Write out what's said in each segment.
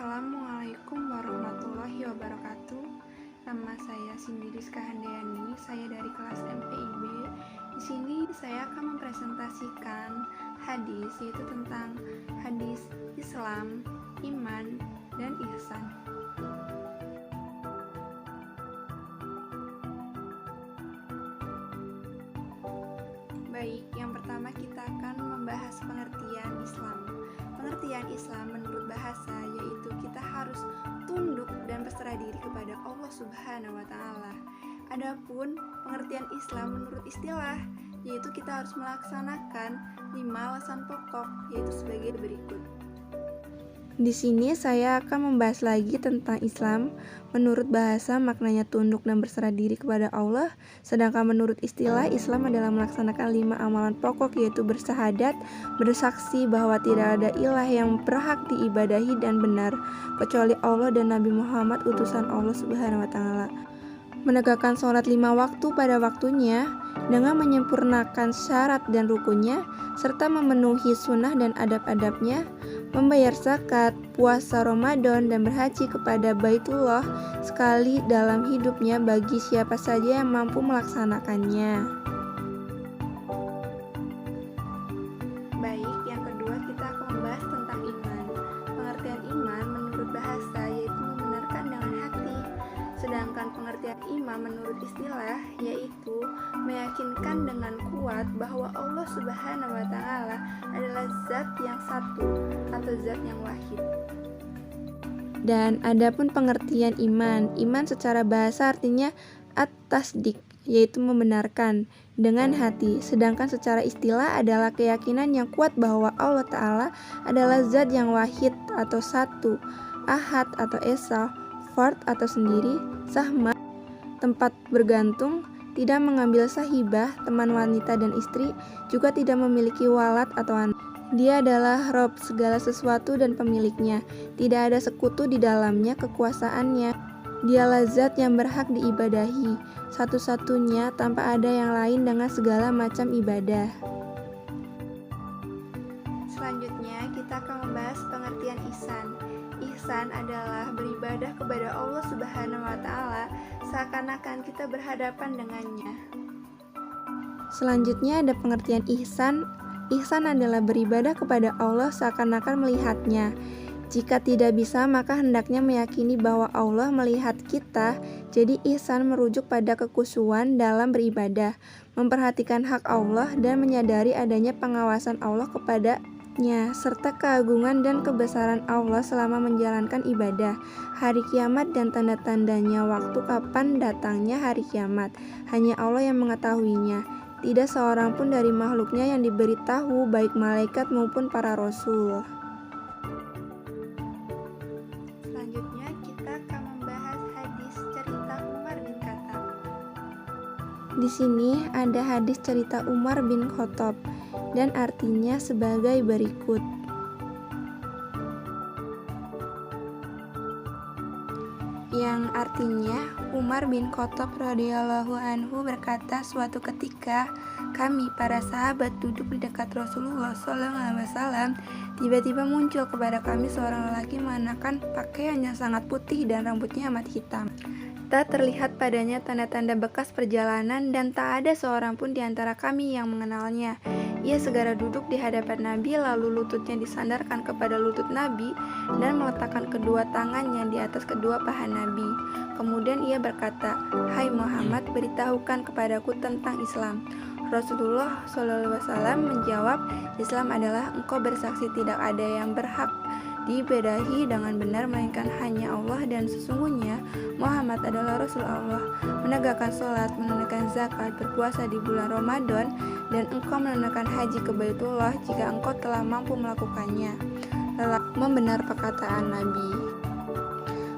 Assalamualaikum warahmatullahi wabarakatuh. Nama saya Cindy Rizka Handayani. Saya dari kelas MPIB. Di sini saya akan mempresentasikan hadis, yaitu tentang hadis Islam, iman, dan ihsan. Baik, yang pertama kita akan membahas pengertian Islam. Pengertian Islam menurut bahasa yaitu kita harus tunduk dan berserah diri kepada Allah Subhanahu wa taala. Adapun pengertian Islam menurut istilah yaitu kita harus melaksanakan 5 alasan pokok, yaitu sebagai berikut. Di sini saya akan membahas lagi tentang Islam. Menurut bahasa maknanya tunduk dan berserah diri kepada Allah, sedangkan menurut istilah Islam adalah melaksanakan 5 amalan pokok, yaitu bersyahadat, bersaksi bahwa tidak ada ilah yang berhak diibadahi dan benar kecuali Allah dan Nabi Muhammad utusan Allah Subhanahu wa taala. Menegakkan sholat 5 waktu pada waktunya dengan menyempurnakan syarat dan rukunnya, serta memenuhi sunnah dan adab-adabnya, membayar zakat, puasa Ramadan, dan berhaji kepada Baitullah sekali dalam hidupnya bagi siapa saja yang mampu melaksanakannya. Baik, yang kedua kita akan membahas tentang iman. Pengertian iman menurut bahasa yaitu membenarkan dengan hati, sedangkan pengertian iman menurut istilah yaitu meyakinkan dengan kuat bahwa Allah Subhanahu wa taala adalah zat yang satu atau zat yang wahid. Dan adapun pengertian iman secara bahasa artinya at-tasdik, yaitu membenarkan dengan hati, sedangkan secara istilah adalah keyakinan yang kuat bahwa Allah Ta'ala adalah zat yang wahid atau satu, ahad atau esa, fard atau sendiri, sahma, tempat bergantung, tidak mengambil sahibah, teman wanita dan istri, juga tidak memiliki walad atau anak. Dia adalah Rob segala sesuatu dan pemiliknya, tidak ada sekutu di dalamnya kekuasaannya. Dialah zat yang berhak diibadahi, satu-satunya tanpa ada yang lain dengan segala macam ibadah. Selanjutnya kita akan membahas pengertian ihsan. Ihsan adalah beribadah kepada Allah Subhanahu wa taala seakan-akan kita berhadapan dengannya. Selanjutnya ada pengertian ihsan. Ihsan adalah beribadah kepada Allah seakan-akan melihatnya. Jika tidak bisa, maka hendaknya meyakini bahwa Allah melihat kita. Jadi ihsan merujuk pada kekhusyuan dalam beribadah, memperhatikan hak Allah dan menyadari adanya pengawasan Allah kepadanya, serta keagungan dan kebesaran Allah selama menjalankan ibadah. Hari kiamat dan tanda-tandanya, waktu kapan datangnya hari kiamat, hanya Allah yang mengetahuinya. Tidak seorang pun dari makhluknya yang diberitahu, baik malaikat maupun para rasul. Selanjutnya kita akan membahas hadis cerita Umar bin Khattab. Di sini ada hadis cerita Umar bin Khattab dan artinya sebagai berikut. Yang artinya Umar bin Khattab radhiyallahu anhu berkata, suatu ketika kami para sahabat duduk di dekat Rasulullah SAW. Tiba-tiba muncul kepada kami seorang lelaki mengenakan pakaian yang sangat putih dan rambutnya amat hitam. Tak terlihat padanya tanda-tanda bekas perjalanan dan tak ada seorang pun di antara kami yang mengenalnya. Ia segera duduk di hadapan Nabi, lalu lututnya disandarkan kepada lutut Nabi dan meletakkan kedua tangannya di atas kedua paha Nabi. Kemudian ia berkata, "Hai Muhammad, beritahukan kepadaku tentang Islam." Rasulullah SAW menjawab, "Islam adalah engkau bersaksi tidak ada yang berhak diibadahi dengan benar melainkan hanya Allah, dan sesungguhnya Muhammad adalah Rasul Allah, menegakkan sholat, menunaikan zakat, berpuasa di bulan Ramadan, dan engkau menunaikan haji ke Baitullah jika engkau telah mampu melakukannya." Lalu membenar perkataan Nabi.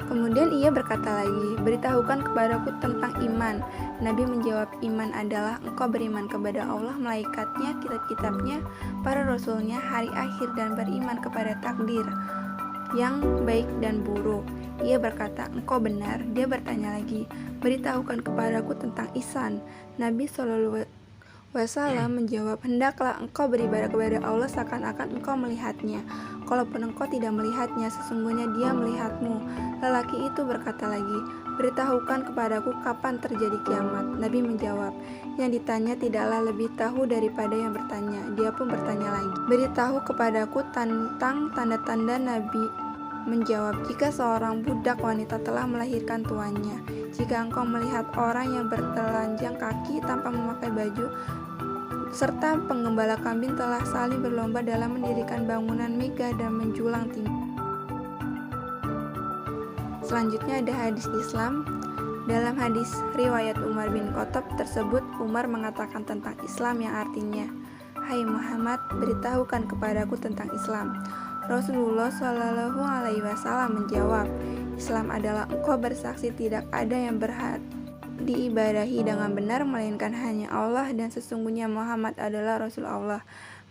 Kemudian ia berkata lagi, "Beritahukan kepadaku tentang iman." Nabi menjawab, "Iman adalah engkau beriman kepada Allah, malaikatnya, kitab-kitabnya, para rasulnya, hari akhir, dan beriman kepada takdir yang baik dan buruk." Ia berkata, "Engkau benar." Dia bertanya lagi, "Beritahukan kepadaku tentang ihsan." Nabi SAW menjawab, "Hendaklah engkau beribadah kepada Allah seakan-akan engkau melihatnya, kalaupun engkau tidak melihatnya, sesungguhnya dia melihatmu. Lelaki itu berkata lagi, beritahukan kepadaku kapan terjadi kiamat. Nabi menjawab, yang ditanya tidaklah lebih tahu daripada yang bertanya. Dia pun bertanya lagi, beritahu kepadaku tentang tanda-tanda. Nabi menjawab, jika seorang budak wanita telah melahirkan tuannya, jika engkau melihat orang yang bertelanjang kaki tanpa memakai baju, serta penggembala kambing telah saling berlomba dalam mendirikan bangunan megah dan menjulang tinggi. Selanjutnya ada hadis Islam. Dalam hadis riwayat Umar bin Khattab tersebut, Umar mengatakan tentang Islam yang artinya, hai Muhammad, beritahukan kepadaku tentang Islam. Rasulullah Shallallahu Alaihi Wasallam menjawab, Islam adalah engkau bersaksi tidak ada yang berhak diibadahi dengan benar melainkan hanya Allah, dan sesungguhnya Muhammad adalah Rasul Allah,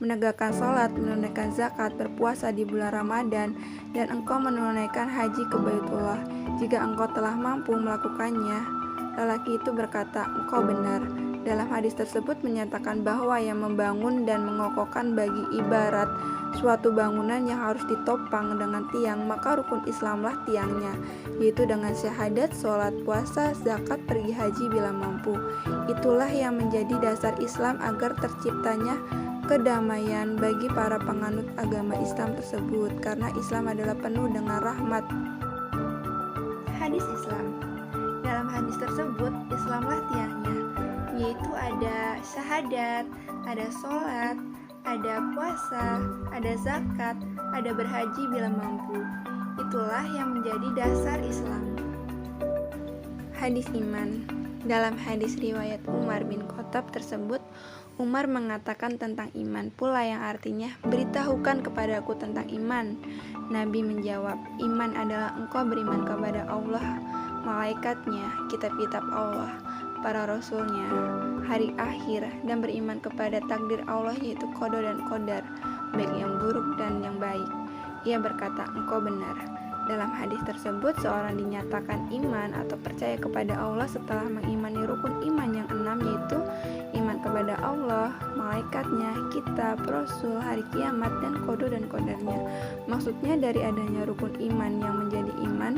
menegakkan sholat, menunaikan zakat, berpuasa di bulan Ramadan, dan engkau menunaikan haji ke Baitullah jika engkau telah mampu melakukannya. Lelaki itu berkata, engkau benar. Dalam hadis tersebut menyatakan bahwa yang membangun dan mengokohkan bagi ibarat suatu bangunan yang harus ditopang dengan tiang, maka rukun Islamlah tiangnya, yaitu dengan syahadat, sholat, puasa, zakat, pergi haji bila mampu. Itulah yang menjadi dasar Islam agar terciptanya kedamaian bagi para penganut agama Islam tersebut, karena Islam adalah penuh dengan rahmat. Hadis Islam. Dalam hadis tersebut, Islamlah tiangnya, yaitu ada syahadat, ada sholat, ada puasa, ada zakat, ada berhaji bila mampu. Itulah yang menjadi dasar Islam. Hadis iman. Dalam hadis riwayat Umar bin Khattab tersebut, Umar mengatakan tentang iman pula yang artinya, beritahukan kepadaku tentang iman. Nabi menjawab, iman adalah engkau beriman kepada Allah, malaikatnya, kitab-kitab Allah, para rasulnya, hari akhir, dan beriman kepada takdir Allah, yaitu qada dan qadar, baik yang buruk dan yang baik. Ia berkata, engkau benar. Dalam hadis tersebut, seorang dinyatakan iman atau percaya kepada Allah setelah mengimani rukun iman yang 6, yaitu iman kepada Allah, malaikatnya, kitab, rasul, hari kiamat, dan qada dan qadarnya. Maksudnya dari adanya rukun iman yang menjadi iman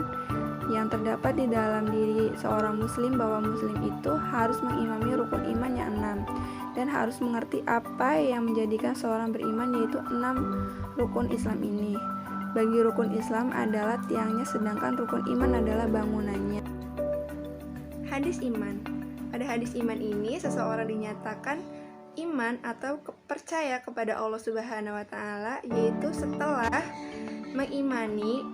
yang terdapat di dalam diri seorang muslim, bahwa muslim itu harus mengimami rukun iman yang 6 dan harus mengerti apa yang menjadikan seorang beriman, yaitu 6 rukun Islam ini. Bagi rukun Islam adalah tiangnya, sedangkan rukun iman adalah bangunannya. Hadis iman. Pada hadis iman ini, seseorang dinyatakan iman atau percaya kepada Allah Subhanahu wa Ta'ala, yaitu setelah mengimani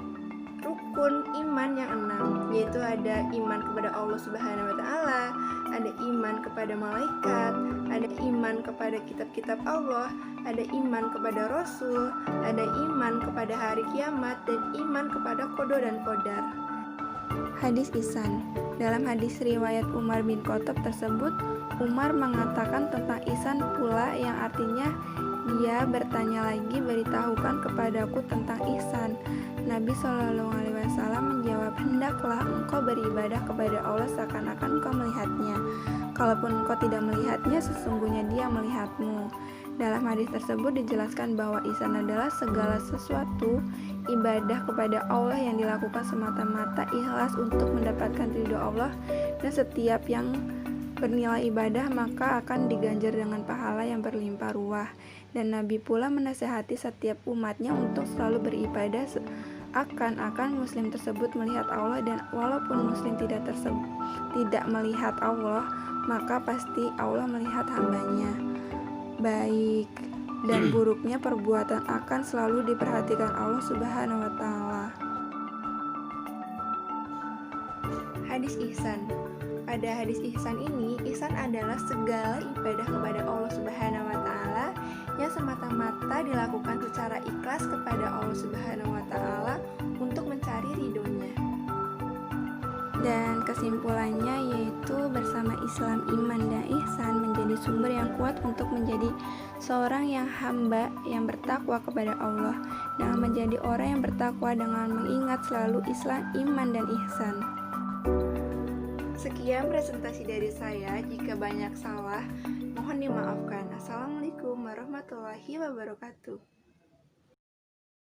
rukun iman yang 6, yaitu ada iman kepada Allah Subhanahu wa Ta'ala, ada iman kepada malaikat, ada iman kepada kitab-kitab Allah, ada iman kepada rasul, ada iman kepada hari kiamat, dan iman kepada qada dan qadar. Hadis ihsan. Dalam hadis riwayat Umar bin Khattab tersebut, Umar mengatakan tentang ihsan pula yang artinya, dia bertanya lagi, beritahukan kepadaku tentang ihsan. Nabi Shallallahu Alaihi Wasallam menjawab, hendaklah engkau beribadah kepada Allah seakan-akan engkau melihatnya. Kalaupun engkau tidak melihatnya, sesungguhnya dia melihatmu. Dalam hadis tersebut dijelaskan bahwa ihsan adalah segala sesuatu ibadah kepada Allah yang dilakukan semata-mata ikhlas untuk mendapatkan ridho Allah, dan setiap yang bernilai ibadah maka akan diganjar dengan pahala yang berlimpah ruah. Dan Nabi pula menasihati setiap umatnya untuk selalu beribadah akan muslim tersebut melihat Allah, dan walaupun muslim tidak melihat Allah, maka pasti Allah melihat hambanya. Baik dan buruknya perbuatan akan selalu diperhatikan Allah Subhanahu wa Ta'ala. Hadis ihsan. Pada hadis ihsan ini, ihsan adalah segala ibadah kepada Allah Subhanahu wa Ta'ala yang semata-mata dilakukan secara ikhlas kepada Allah Subhanahu wa Ta'ala untuk mencari ridhonya. Dan kesimpulannya yaitu bersama Islam, iman, dan ihsan menjadi sumber yang kuat untuk menjadi seorang yang hamba yang bertakwa kepada Allah, dan menjadi orang yang bertakwa dengan mengingat selalu Islam, iman, dan ihsan. Sekian presentasi dari saya, jika banyak salah mohon dimaafkan. Assalamualaikum warahmatullahi wabarakatuh.